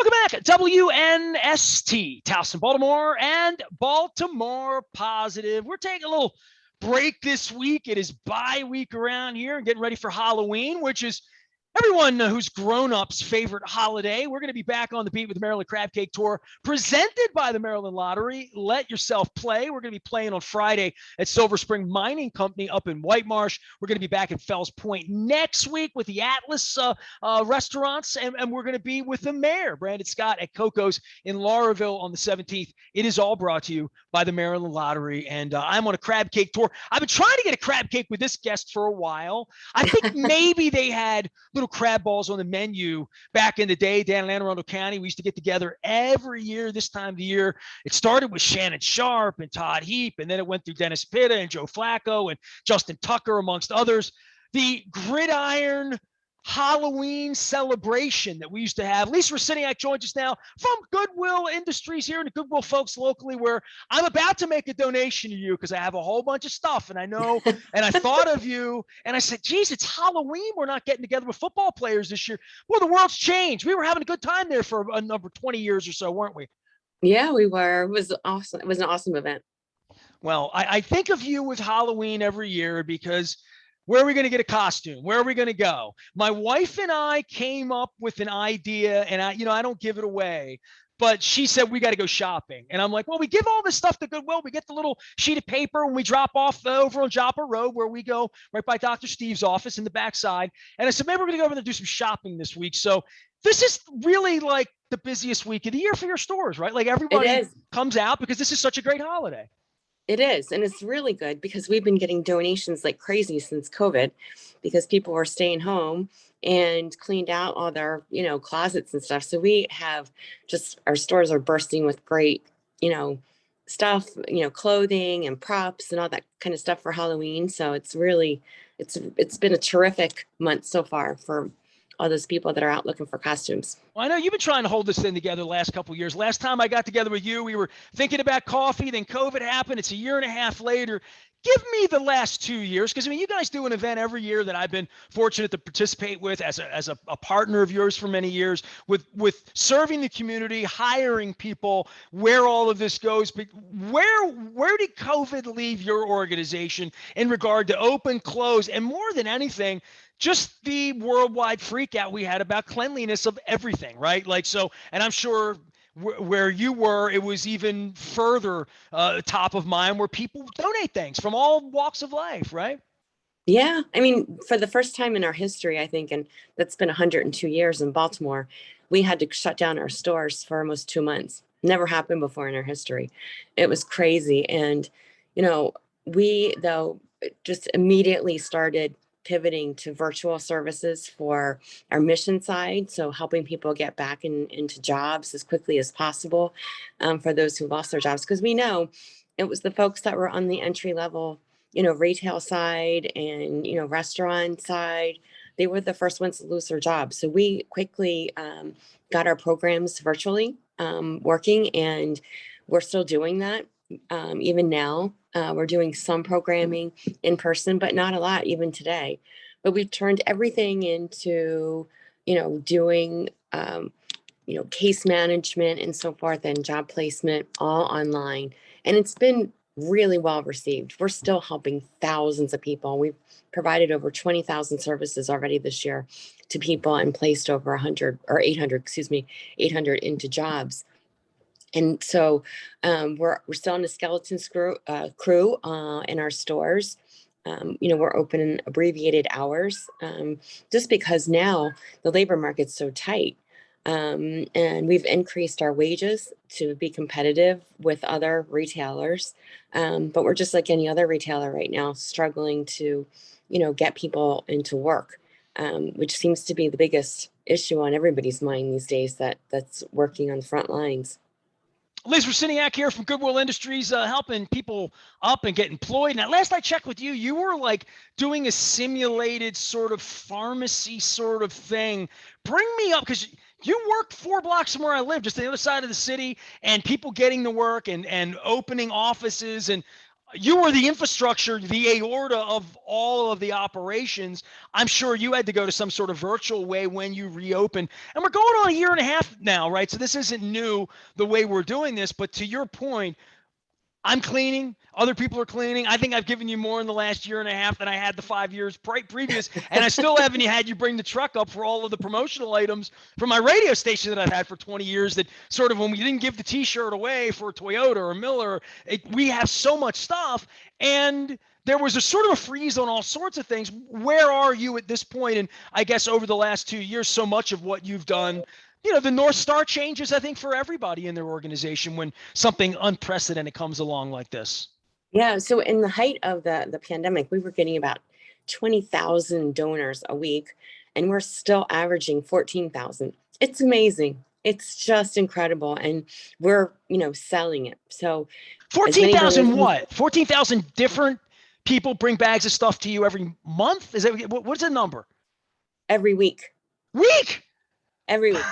Welcome back. WNST, Towson, Baltimore, and Baltimore Positive. We're taking a little break this week. It is bye week around here and getting ready for Halloween, which is everyone who's grown-ups' favorite holiday. We're going to be back on the beat with the Maryland Crab Cake Tour presented by the Maryland Lottery. Let yourself play. We're going to be playing on Friday at Silver Spring Mining Company up in White Marsh. We're going to be back at Fells Point next week with the Atlas restaurants, and we're going to be with the mayor, Brandon Scott, at Coco's in Lauraville on the 17th. It is all brought to you by the Maryland Lottery, and I'm on a crab cake tour. I've been trying to get a crab cake with this guest for a while. I think maybe they had little crab balls on the menu back in the day down in Anne Arundel County. We used to get together every year this time of the year. It started with Shannon Sharp and Todd Heap, and then it went through Dennis Pitta and Joe Flacco and Justin Tucker, amongst others. The gridiron Halloween celebration that we used to have. Lisa Rusyniak joins us now from Goodwill Industries here, and the Goodwill folks locally, where I'm about to make a donation to you because I have a whole bunch of stuff, and I know, and I thought of you, and I said, geez, it's Halloween. We're not getting together with football players this year. Well, the world's changed. We were having a good time there for a number 20 years or so, weren't we? Yeah, we were. It was awesome. It was an awesome event. Well, I think of you with Halloween every year because where are we going to get a costume? Where are we going to go? My wife and I came up with an idea, and I don't give it away, but she said, we got to go shopping. And I'm like, well, we give all this stuff to Goodwill. We get the little sheet of paper when we drop off over on Joppa Road, where we go right by Dr. Steve's office in the backside. And I said, maybe we're going to go over there and do some shopping this week. So this is really like the busiest week of the year for your stores, right? Like everybody comes out because this is such a great holiday. It is. And it's really good because we've been getting donations like crazy since COVID, because people were staying home and cleaned out all their, closets and stuff. So we have our stores are bursting with great, stuff, clothing and props and all that kind of stuff for Halloween. So it's been a terrific month so far for all those people that are out looking for costumes. Well, I know you've been trying to hold this thing together the last couple of years. Last time I got together with you, we were thinking about coffee, then COVID happened. It's a year and a half later. Give me the last 2 years, because you guys do an event every year that I've been fortunate to participate with as a partner of yours for many years, with serving the community, hiring people, where all of this goes. But where did COVID leave your organization in regard to open, close, and more than anything, just the worldwide freak out we had about cleanliness of everything, right? And I'm sure where you were, it was even further top of mind, where people donate things from all walks of life, right? Yeah. I mean, for the first time in our history, I think, and that's been 102 years in Baltimore, we had to shut down our stores for almost 2 months. Never happened before in our history. It was crazy. And, we, though, just immediately started pivoting to virtual services for our mission side. So helping people get back into jobs as quickly as possible for those who lost their jobs. Because we know it was the folks that were on the entry level, retail side and, restaurant side. They were the first ones to lose their jobs. So we quickly got our programs virtually working, and we're still doing that. Even now, we're doing some programming in person, but not a lot even today. But we've turned everything into, doing, case management and so forth, and job placement all online. And it's been really well received. We're still helping thousands of people. We've provided over 20,000 services already this year to people and placed over 800 into jobs. And so we're still on a skeleton crew in our stores. We're open in abbreviated hours just because now the labor market's so tight. And we've increased our wages to be competitive with other retailers. But we're just like any other retailer right now, struggling to, get people into work, which seems to be the biggest issue on everybody's mind these days, that's working on the front lines. Liz Rusyniak here from Goodwill Industries, helping people up and get employed. Now, last I checked with you, you were like doing a simulated sort of pharmacy sort of thing. Bring me up, because you work 4 blocks from where I live, just the other side of the city, and people getting to work and opening offices. And you were the infrastructure, the aorta of all of the operations. I'm sure you had to go to some sort of virtual way when you reopened. And we're going on a year and a half now, right? So this isn't new the way we're doing this. But to your point, I'm cleaning. Other people are cleaning. I think I've given you more in the last year and a half than I had the 5 years previous. And I still haven't had you bring the truck up for all of the promotional items from my radio station that I've had for 20 years that sort of when we didn't give the t-shirt away for Toyota or Miller, we have so much stuff. And there was a sort of a freeze on all sorts of things. Where are you at this point? And I guess over the last 2 years, so much of what you've done, the North Star changes, I think, for everybody in their organization when something unprecedented comes along like this. Yeah. So in the height of the pandemic, we were getting about 20,000 donors a week, and we're still averaging 14,000. It's amazing. It's just incredible. And we're, selling it. So as many 14,000 donations what? 14,000 different people bring bags of stuff to you every month? Is that what's the number? every week. Week? Every week.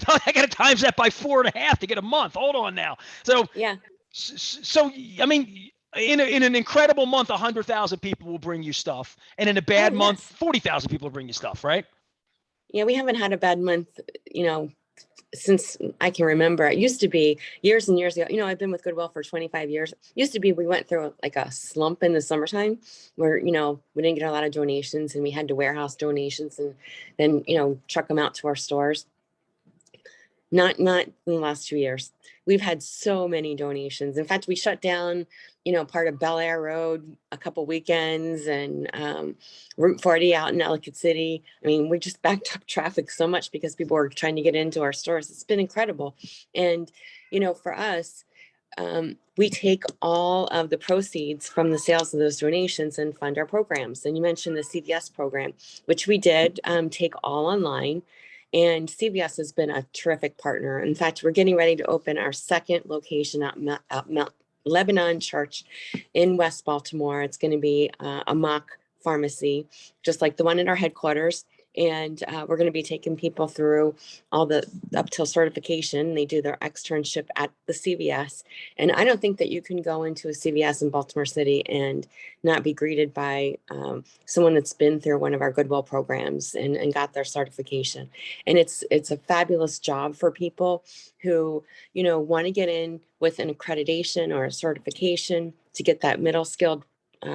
I got to times that by 4.5 to get a month. Hold on now. So Yeah. So I mean, in an incredible month, 100,000 people will bring you stuff, and in a bad month, Yes. 40,000 people will bring you stuff, right? Yeah, we haven't had a bad month, since I can remember. It used to be years and years ago. I've been with Goodwill for 25 years. It used to be we went through like a slump in the summertime where, we didn't get a lot of donations and we had to warehouse donations and then, truck them out to our stores. Not in the last 2 years. We've had so many donations. In fact, we shut down, part of Bel Air Road a couple weekends and Route 40 out in Ellicott City. I mean, we just backed up traffic so much because people were trying to get into our stores. It's been incredible. And, for us, we take all of the proceeds from the sales of those donations and fund our programs. And you mentioned the CVS program, which we did take all online. And CVS has been a terrific partner. In fact, we're getting ready to open our second location at Mount Lebanon Church in West Baltimore. It's going to be a mock pharmacy, just like the one in our headquarters. And we're going to be taking people through all the up till certification. They do their externship at the CVS. And I don't think that you can go into a CVS in Baltimore City and not be greeted by someone that's been through one of our Goodwill programs and got their certification. And it's a fabulous job for people who, want to get in with an accreditation or a certification to get that middle skilled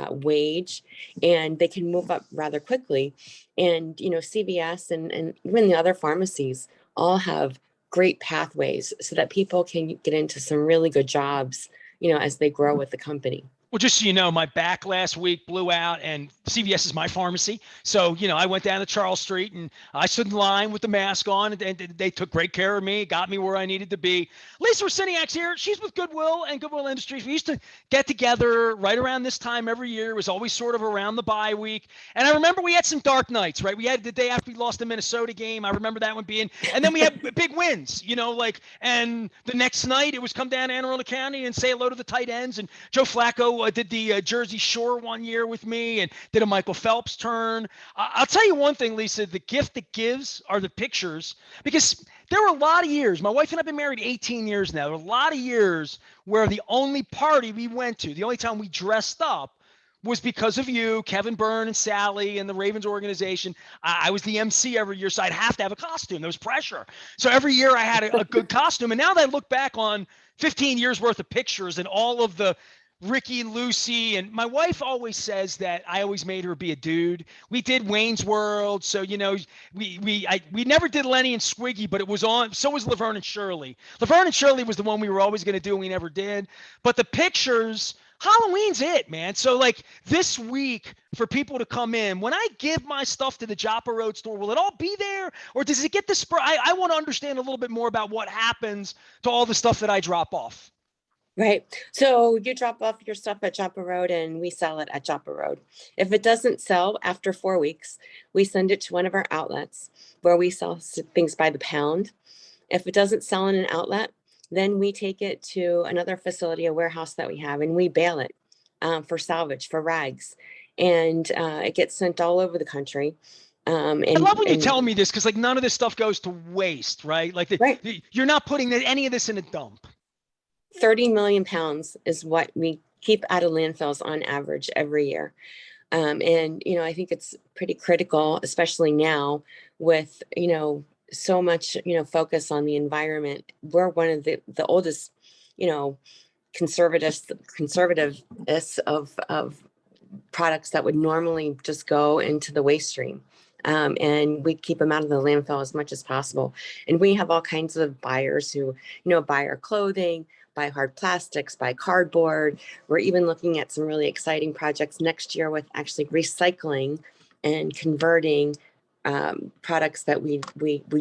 wage, and they can move up rather quickly. And CVS and even the other pharmacies all have great pathways so that people can get into some really good jobs as they grow with the company. Well, just so you know, my back last week blew out, and CVS is my pharmacy. So, I went down to Charles Street, and I stood in line with the mask on, and they took great care of me, got me where I needed to be. Lisa Rusyniak's here. She's with Goodwill and Goodwill Industries. We used to get together right around this time every year. It was always sort of around the bye week. And I remember we had some dark nights, right? We had the day after we lost the Minnesota game. I remember that one being, and then we had big wins, and the next night it was come down to Anne Arundel County and say hello to the tight ends. And Joe Flacco did the Jersey Shore one year with me and did a Michael Phelps turn. I'll tell you one thing, Lisa, the gift that gives are the pictures, because there were a lot of years. My wife and I have been married 18 years now. There were a lot of years where the only party we went to, the only time we dressed up, was because of you, Kevin Byrne and Sally and the Ravens organization. I was the MC every year, so I'd have to have a costume. There was pressure. So every year I had a good costume. And now that I look back on 15 years worth of pictures and all of the Ricky and Lucy, and my wife always says that I always made her be a dude. We did Wayne's World, so we never did Lenny and Squiggy, but it was on. So was Laverne and Shirley. Laverne and Shirley was the one we were always going to do, and we never did. But the pictures, Halloween's it, man. So like this week for people to come in, when I give my stuff to the Joppa Road store, will it all be there, or does it get the spur? I want to understand a little bit more about what happens to all the stuff that I drop off. Right. So you drop off your stuff at Joppa Road and we sell it at Joppa Road. If it doesn't sell after 4 weeks, we send it to one of our outlets where we sell things by the pound. If it doesn't sell in an outlet, then we take it to another facility, a warehouse that we have, and we bale it for salvage, for rags. And it gets sent all over the country. I love when you tell me this, because like none of this stuff goes to waste, right? Like right. You're not putting any of this in a dump. 30 million pounds is what we keep out of landfills on average every year. And, I think it's pretty critical, especially now with, so much, focus on the environment. We're one of the oldest, you know, conservativeness of products that would normally just go into the waste stream. And we keep them out of the landfill as much as possible. And we have all kinds of buyers who, buy our clothing, buy hard plastics, buy cardboard. We're even looking at some really exciting projects next year with actually recycling and converting products that we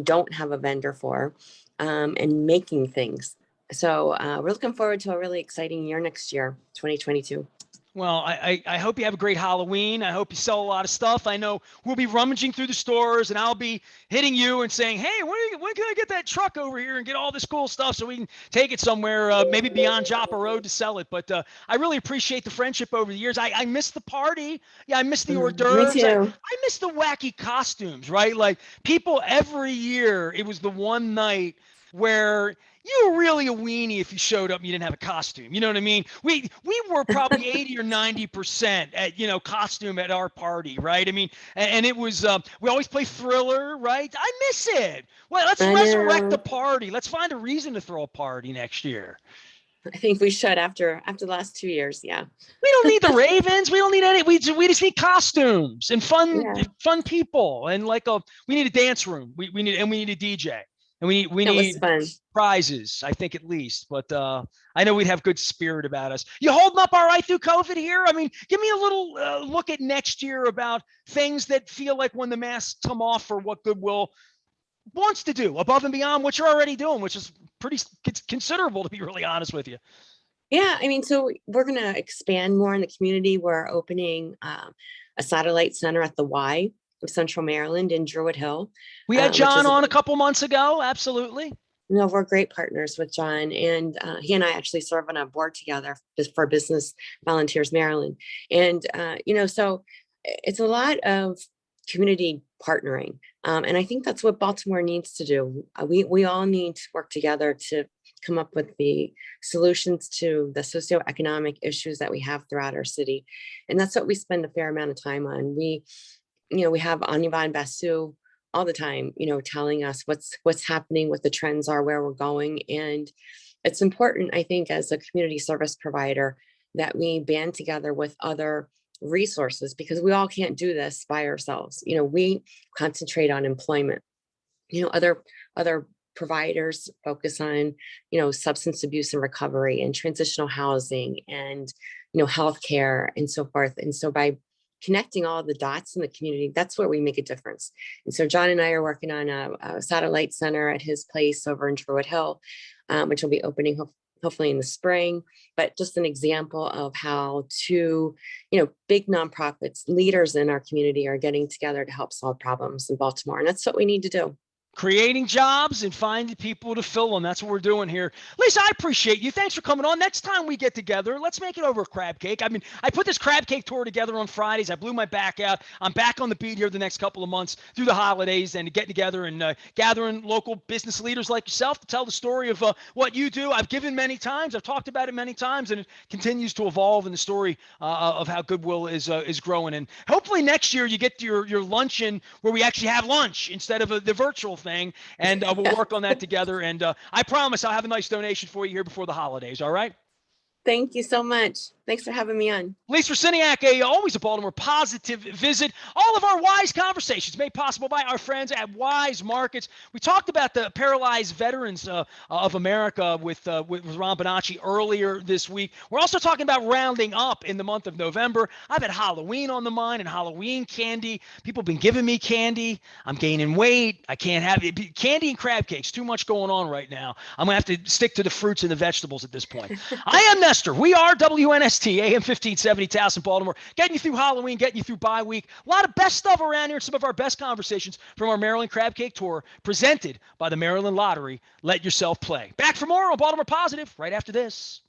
don't have a vendor for, and making things. So we're looking forward to a really exciting year next year, 2022. Well, I hope you have a great Halloween. I hope you sell a lot of stuff. I know we'll be rummaging through the stores, and I'll be hitting you and saying, hey, when can I get that truck over here and get all this cool stuff so we can take it somewhere, maybe beyond Joppa Road to sell it. But I really appreciate the friendship over the years. I miss the party. Yeah, I miss the hors Me d'oeuvres. too. I miss the wacky costumes, right? Like people every year, it was the one night where you were really a weenie if you showed up and you didn't have a costume. You know what I mean? We were probably 80 or 90% at, costume at our party, right? I mean, and it was we always play Thriller, right? I miss it. Well, let's I resurrect the know. party. Let's find a reason to throw a party next year. I think we should after the last 2 years. Yeah. We don't need the Ravens. We don't need any. We just need costumes and fun Yeah. people and we need a dance room. We need a DJ. And we It was need fun. prizes, I think at least. But I know we'd have good spirit about us. You holding up all right through COVID here? I mean, give me a little look at next year about things that feel like when the masks come off for what Goodwill wants to do above and beyond what you're already doing, which is pretty considerable, to be really honest with you. Yeah. I mean, so we're going to expand more in the community. We're opening a satellite center at the Y of Central Maryland in Druid Hill, We had which John is, on a couple months ago. Absolutely. we're great partners with John, and he and I actually serve on a board together for Business Volunteers Maryland. And, so it's a lot of community partnering. And I think that's what Baltimore needs to do. We all need to work together to come up with the solutions to the socioeconomic issues that we have throughout our city. And that's what we spend a fair amount of time on. We have Anivan Basu all the time, telling us what's happening, what the trends are, where we're going. And it's important, I think, as a community service provider, that we band together with other resources, because we all can't do this by ourselves. We concentrate on employment. Other providers focus on, substance abuse and recovery and transitional housing and, healthcare and so forth. And so by connecting all the dots in the community, that's where we make a difference. And so John and I are working on a satellite center at his place over in Druid Hill, which will be opening hopefully in the spring. But just an example of how two, big nonprofits, leaders in our community are getting together to help solve problems in Baltimore. And that's what we need to do. Creating jobs and finding people to fill them. That's what we're doing here. Lisa, I appreciate you. Thanks for coming on. Next time we get together, let's make it over a crab cake. I mean, I put this crab cake tour together on Fridays. I blew my back out. I'm back on the beat here the next couple of months through the holidays and getting together and gathering local business leaders like yourself to tell the story of what you do. I've given many times. I've talked about it many times, and it continues to evolve in the story of how Goodwill is growing. And hopefully next year you get your luncheon where we actually have lunch instead of the virtual thing, and we'll work on that together. And I promise I'll have a nice donation for you here before the holidays. All right. Thank you so much. Thanks for having me on. Lisa Rusyniak, always a Baltimore positive visit. All of our WISE conversations made possible by our friends at WISE Markets. We talked about the paralyzed veterans of America with Ron Bonacci earlier this week. We're also talking about rounding up in the month of November. I've had Halloween on the mind and Halloween candy. People have been giving me candy. I'm gaining weight. I can't have it. Candy and crab cakes. Too much going on right now. I'm going to have to stick to the fruits and the vegetables at this point. I am Nestor. We are WNST, AM 1570, Towson, Baltimore. Getting you through Halloween, getting you through bye week. A lot of best stuff around here. Some of our best conversations from our Maryland Crab Cake Tour presented by the Maryland Lottery. Let yourself play. Back for more on Baltimore Positive right after this.